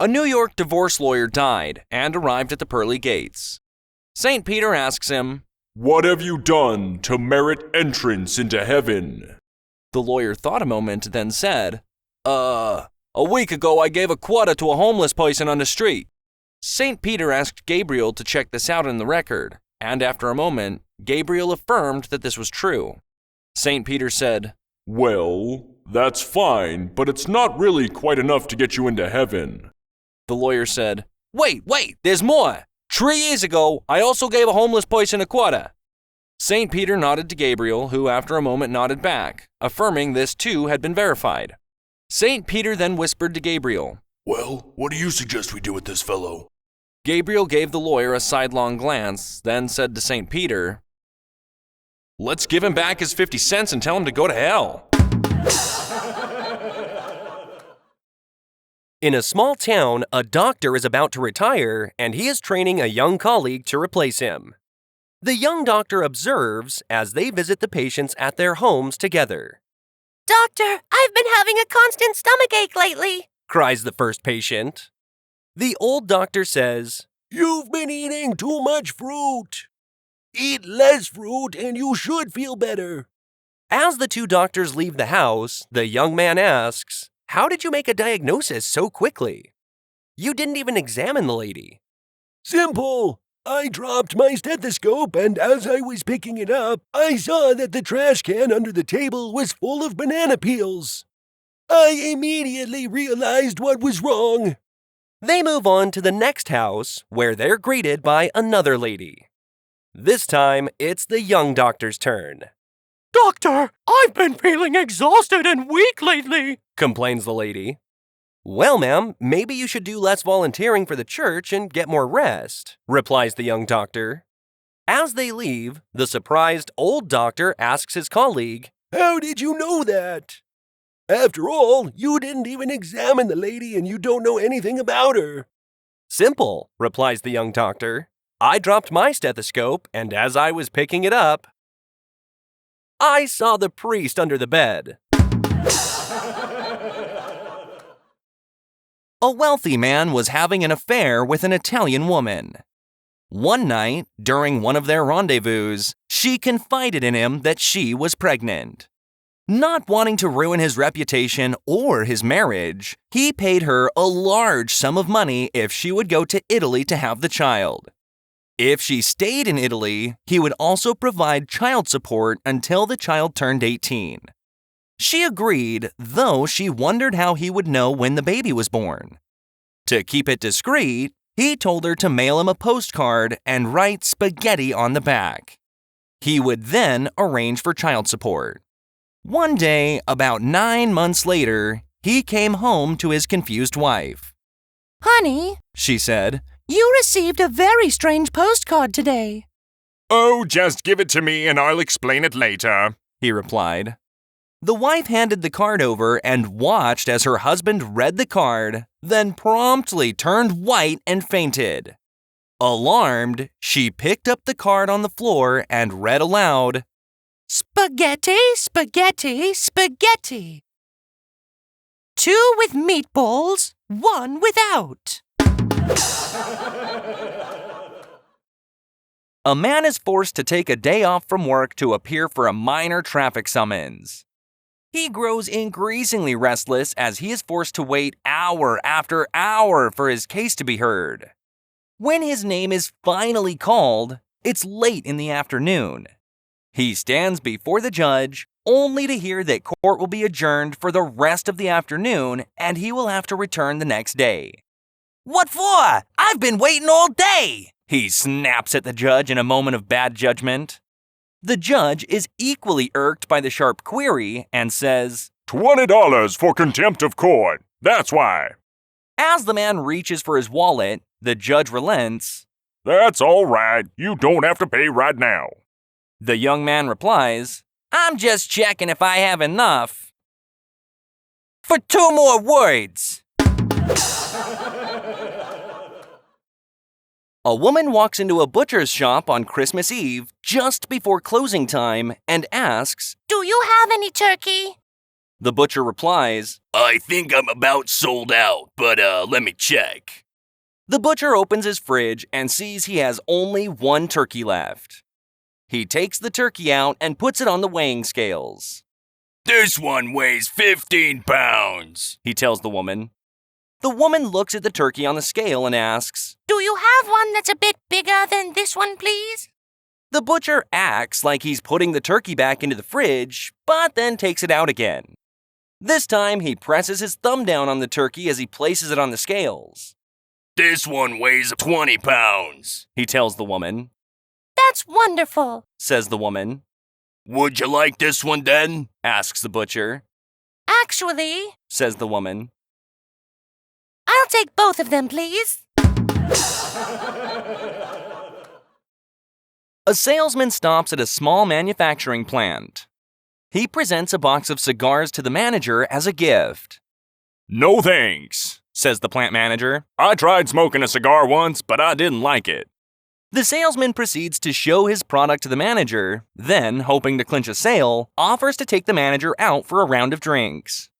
A New York divorce lawyer died and arrived at the pearly gates. St. Peter asks him, "What have you done to merit entrance into heaven?" The lawyer thought a moment, then said, A week ago I gave a quarter to a homeless person on the street." St. Peter asked Gabriel to check this out in the record, and after a moment, Gabriel affirmed that this was true. St. Peter said, "Well, that's fine, but it's not really quite enough to get you into heaven." The lawyer said, Wait, there's more. 3 years ago, I also gave a homeless person a quarter." St. Peter nodded to Gabriel, who after a moment nodded back, affirming this too had been verified. St. Peter then whispered to Gabriel, "Well, what do you suggest we do with this fellow?" Gabriel gave the lawyer a sidelong glance, then said to St. Peter, "Let's give him back his 50 cents and tell him to go to hell." In a small town, a doctor is about to retire, and he is training a young colleague to replace him. The young doctor observes as they visit the patients at their homes together. "Doctor, I've been having a constant stomachache lately," cries the first patient. The old doctor says, "You've been eating too much fruit. Eat less fruit and you should feel better." As the two doctors leave the house, the young man asks, "How did you make a diagnosis so quickly? You didn't even examine the lady." "Simple. I dropped my stethoscope, and as I was picking it up, I saw that the trash can under the table was full of banana peels. I immediately realized what was wrong." They move on to the next house, where they're greeted by another lady. This time, it's the young doctor's turn. "Doctor, I've been feeling exhausted and weak lately," complains the lady. "Well, ma'am, maybe you should do less volunteering for the church and get more rest," replies the young doctor. As they leave, the surprised old doctor asks his colleague, "How did you know that? After all, you didn't even examine the lady and you don't know anything about her." "Simple," replies the young doctor. "I dropped my stethoscope, and as I was picking it up, I saw the priest under the bed." A wealthy man was having an affair with an Italian woman. One night, during one of their rendezvous, she confided in him that she was pregnant. Not wanting to ruin his reputation or his marriage, he paid her a large sum of money if she would go to Italy to have the child. If she stayed in Italy, he would also provide child support until the child turned 18. She agreed, though she wondered how he would know when the baby was born. To keep it discreet, he told her to mail him a postcard and write spaghetti on the back. He would then arrange for child support. One day, about 9 months later, he came home to his confused wife. "Honey," she said, "you received a very strange postcard today." "Oh, just give it to me and I'll explain it later," he replied. The wife handed the card over and watched as her husband read the card, then promptly turned white and fainted. Alarmed, she picked up the card on the floor and read aloud, "Spaghetti, spaghetti, spaghetti. 2 with meatballs, 1 without." A man is forced to take a day off from work to appear for a minor traffic summons. He grows increasingly restless as he is forced to wait hour after hour for his case to be heard. When his name is finally called, it's late in the afternoon. He stands before the judge, only to hear that court will be adjourned for the rest of the afternoon and he will have to return the next day. "What for? I've been waiting all day!" he snaps at the judge in a moment of bad judgment. The judge is equally irked by the sharp query and says, $20 for contempt of court. That's why. As the man reaches for his wallet, the judge relents. That's all right. You don't have to pay right now. The young man replies, I'm just checking if I have enough. For 2 more words. A woman walks into a butcher's shop on Christmas Eve just before closing time and asks, "Do you have any turkey?" The butcher replies, I think I'm about sold out, but let me check. The butcher opens his fridge and sees he has only one turkey left. He takes the turkey out and puts it on the weighing scales. This one weighs 15 pounds, he tells the woman. The woman looks at the turkey on the scale and asks, Do you have one that's a bit bigger than this one, please? The butcher acts like he's putting the turkey back into the fridge, but then takes it out again. This time, he presses his thumb down on the turkey as he places it on the scales. This one weighs 20 pounds, he tells the woman. That's wonderful, says the woman. Would you like this one then? Asks the butcher. Actually, says the woman. I'll take both of them, please. A salesman stops at a small manufacturing plant. He presents a box of cigars to the manager as a gift. No thanks, says the plant manager. I tried smoking a cigar once, but I didn't like it. The salesman proceeds to show his product to the manager, then, hoping to clinch a sale, offers to take the manager out for a round of drinks.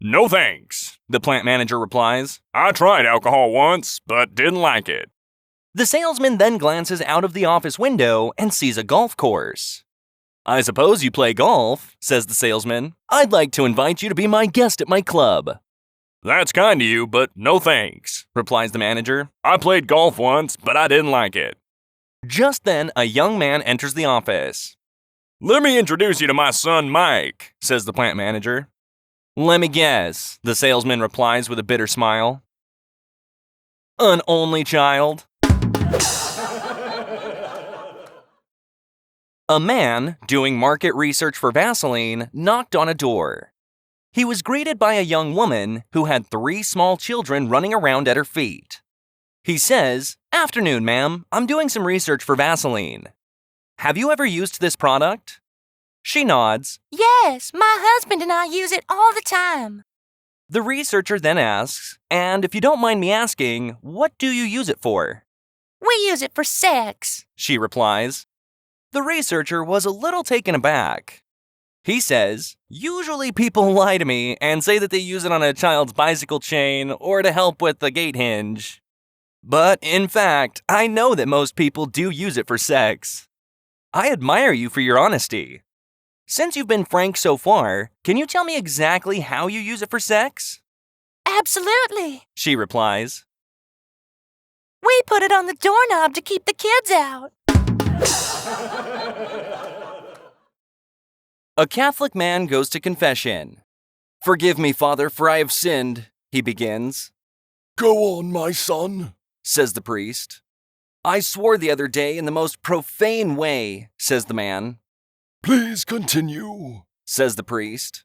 No thanks, the plant manager replies. I tried alcohol once, but didn't like it. The salesman then glances out of the office window and sees a golf course. I suppose you play golf, says the salesman. I'd like to invite you to be my guest at my club. That's kind of you, but no thanks, replies the manager. I played golf once, but I didn't like it. Just then, a young man enters the office. Let me introduce you to my son, Mike, says the plant manager. Let me guess, the salesman replies with a bitter smile. An only child? A man, doing market research for Vaseline, knocked on a door. He was greeted by a young woman who had 3 small children running around at her feet. He says, "Afternoon, ma'am. I'm doing some research for Vaseline. Have you ever used this product?" She nods. Yes, my husband and I use it all the time. The researcher then asks, "And if you don't mind me asking, what do you use it for?" We use it for sex. She replies. The researcher was a little taken aback. He says, "Usually people lie to me and say that they use it on a child's bicycle chain or to help with the gate hinge. But in fact, I know that most people do use it for sex. I admire you for your honesty. Since you've been frank so far, can you tell me exactly how you use it for sex?" Absolutely. She replies. We put it on the doorknob to keep the kids out. A Catholic man goes to confession. "Forgive me, Father, for I have sinned," he begins. Go on, my son, says the priest. "I swore the other day in the most profane way," says the man. Please continue, says the priest.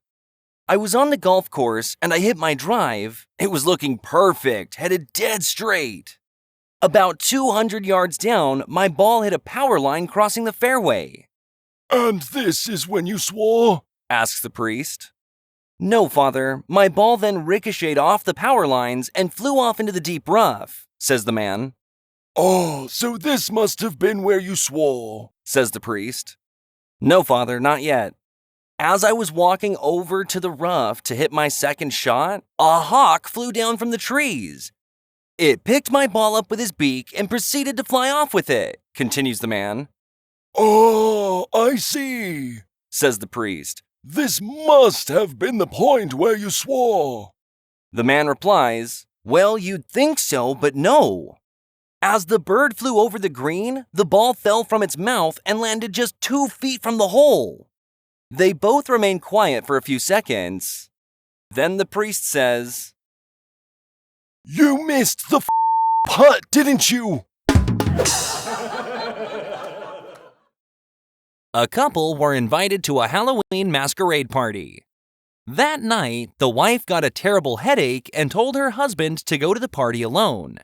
"I was on the golf course and I hit my drive. It was looking perfect, headed dead straight. About 200 yards down, my ball hit a power line crossing the fairway." And this is when you swore? asks the priest. "No, Father. My ball then ricocheted off the power lines and flew off into the deep rough," says the man. Oh, so this must have been where you swore, says the priest. "No, Father, not yet. As I was walking over to the rough to hit my second shot, a hawk flew down from the trees. It picked my ball up with his beak and proceeded to fly off with it," continues the man. Oh, I see, says the priest. This must have been the point where you swore. The man replies, "Well, you'd think so, but no. As the bird flew over the green, the ball fell from its mouth and landed just 2 feet from the hole." They both remain quiet for a few seconds. Then the priest says, You missed the putt, didn't you? A couple were invited to a Halloween masquerade party. That night, the wife got a terrible headache and told her husband to go to the party alone.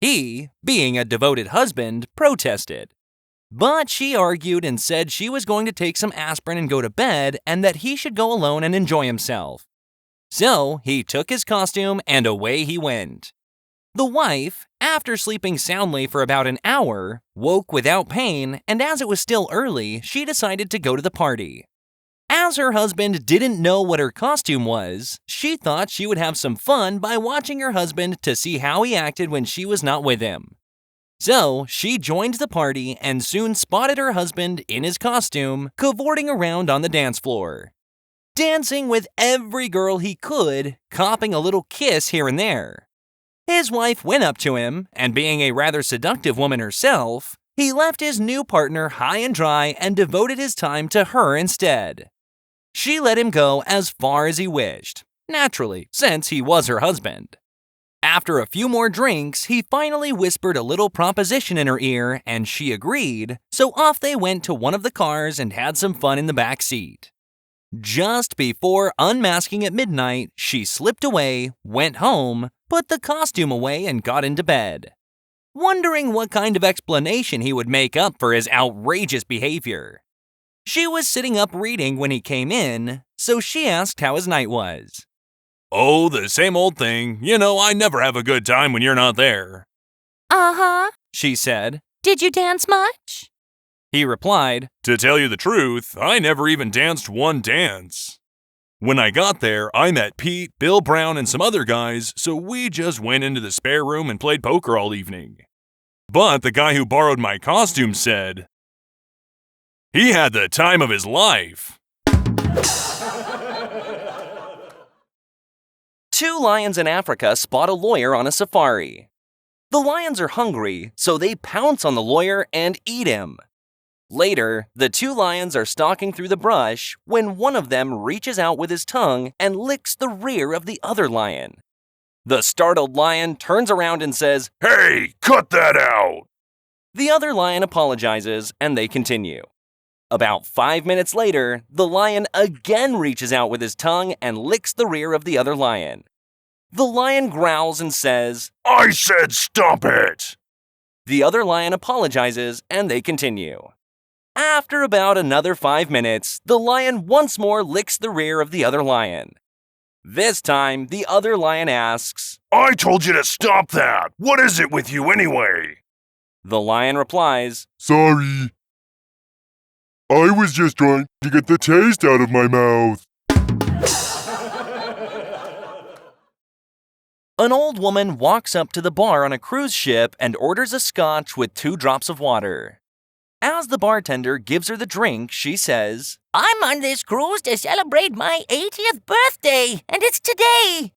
He, being a devoted husband, protested. But she argued and said she was going to take some aspirin and go to bed and that he should go alone and enjoy himself. So he took his costume and away he went. The wife, after sleeping soundly for about an hour, woke without pain, and as it was still early, she decided to go to the party. As her husband didn't know what her costume was, she thought she would have some fun by watching her husband to see how he acted when she was not with him. So, she joined the party and soon spotted her husband in his costume, cavorting around on the dance floor, dancing with every girl he could, copping a little kiss here and there. His wife went up to him, and being a rather seductive woman herself, he left his new partner high and dry and devoted his time to her instead. She let him go as far as he wished, naturally, since he was her husband. After a few more drinks, he finally whispered a little proposition in her ear, and she agreed, so off they went to one of the cars and had some fun in the back seat. Just before unmasking at midnight, she slipped away, went home, put the costume away, and got into bed, wondering what kind of explanation he would make up for his outrageous behavior. She was sitting up reading when he came in, so she asked how his night was. Oh, the same old thing. You know, I never have a good time when you're not there. Uh-huh, She said. Did you dance much? He replied, To tell you the truth, I never even danced one dance. When I got there, I met Pete, Bill Brown, and some other guys, so we just went into the spare room and played poker all evening. But the guy who borrowed my costume said he had the time of his life. 2 lions in Africa spot a lawyer on a safari. The lions are hungry, so they pounce on the lawyer and eat him. Later, the 2 lions are stalking through the brush when one of them reaches out with his tongue and licks the rear of the other lion. The startled lion turns around and says, Hey, cut that out! The other lion apologizes and they continue. About 5 minutes later, the lion again reaches out with his tongue and licks the rear of the other lion. The lion growls and says, I said stop it! The other lion apologizes and they continue. After about another 5 minutes, the lion once more licks the rear of the other lion. This time, the other lion asks, I told you to stop that! What is it with you anyway? The lion replies, Sorry. I was just trying to get the taste out of my mouth. An old woman walks up to the bar on a cruise ship and orders a scotch with 2 drops of water. As the bartender gives her the drink, she says, I'm on this cruise to celebrate my 80th birthday, and it's today.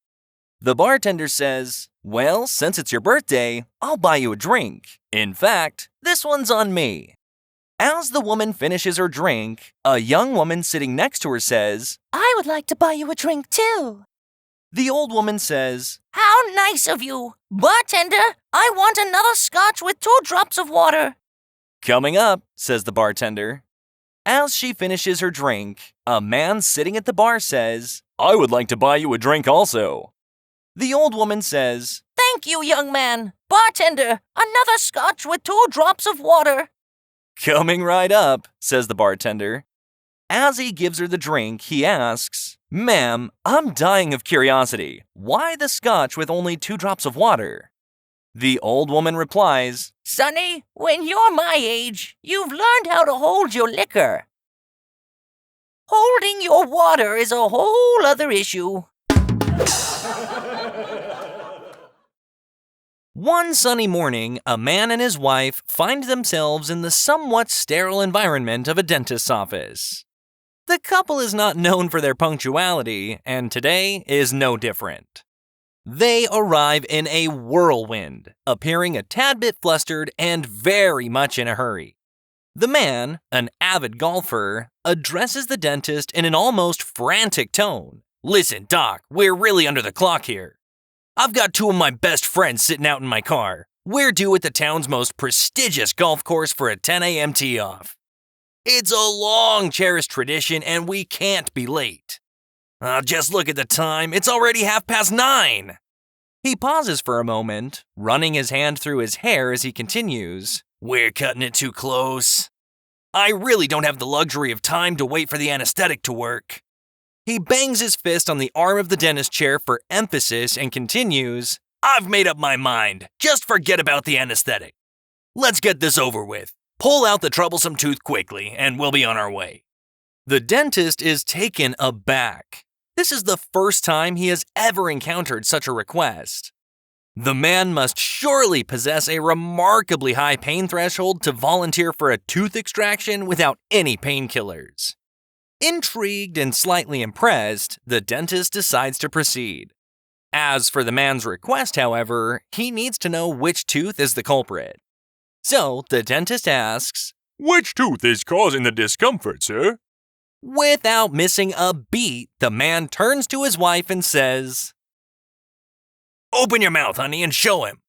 The bartender says, well, since it's your birthday, I'll buy you a drink. In fact, this one's on me. As the woman finishes her drink, a young woman sitting next to her says, I would like to buy you a drink too. The old woman says, How nice of you. Bartender, I want another scotch with 2 drops of water. Coming up, says the bartender. As she finishes her drink, a man sitting at the bar says, I would like to buy you a drink also. The old woman says, Thank you, young man. Bartender, another scotch with 2 drops of water. Coming right up, says the bartender. As he gives her the drink, he asks, Ma'am, I'm dying of curiosity. Why the scotch with only 2 drops of water? The old woman replies, Sonny, when you're my age, you've learned how to hold your liquor. Holding your water is a whole other issue. One sunny morning, a man and his wife find themselves in the somewhat sterile environment of a dentist's office. The couple is not known for their punctuality, and today is no different. They arrive in a whirlwind, appearing a tad bit flustered and very much in a hurry. The man, an avid golfer, addresses the dentist in an almost frantic tone. Listen, Doc, we're really under the clock here. I've got 2 of my best friends sitting out in my car. We're due at the town's most prestigious golf course for a 10 a.m. tee-off. It's a long cherished tradition and we can't be late. Just look at the time, it's already 9:30. He pauses for a moment, running his hand through his hair as he continues. We're cutting it too close. I really don't have the luxury of time to wait for the anesthetic to work. He bangs his fist on the arm of the dentist chair for emphasis and continues, I've made up my mind. Just forget about the anesthetic. Let's get this over with. Pull out the troublesome tooth quickly and we'll be on our way. The dentist is taken aback. This is the first time he has ever encountered such a request. The man must surely possess a remarkably high pain threshold to volunteer for a tooth extraction without any painkillers. Intrigued and slightly impressed, the dentist decides to proceed. As for the man's request, however, he needs to know which tooth is the culprit. So the dentist asks, Which tooth is causing the discomfort, sir? Without missing a beat, the man turns to his wife and says, "Open your mouth, honey, and show him."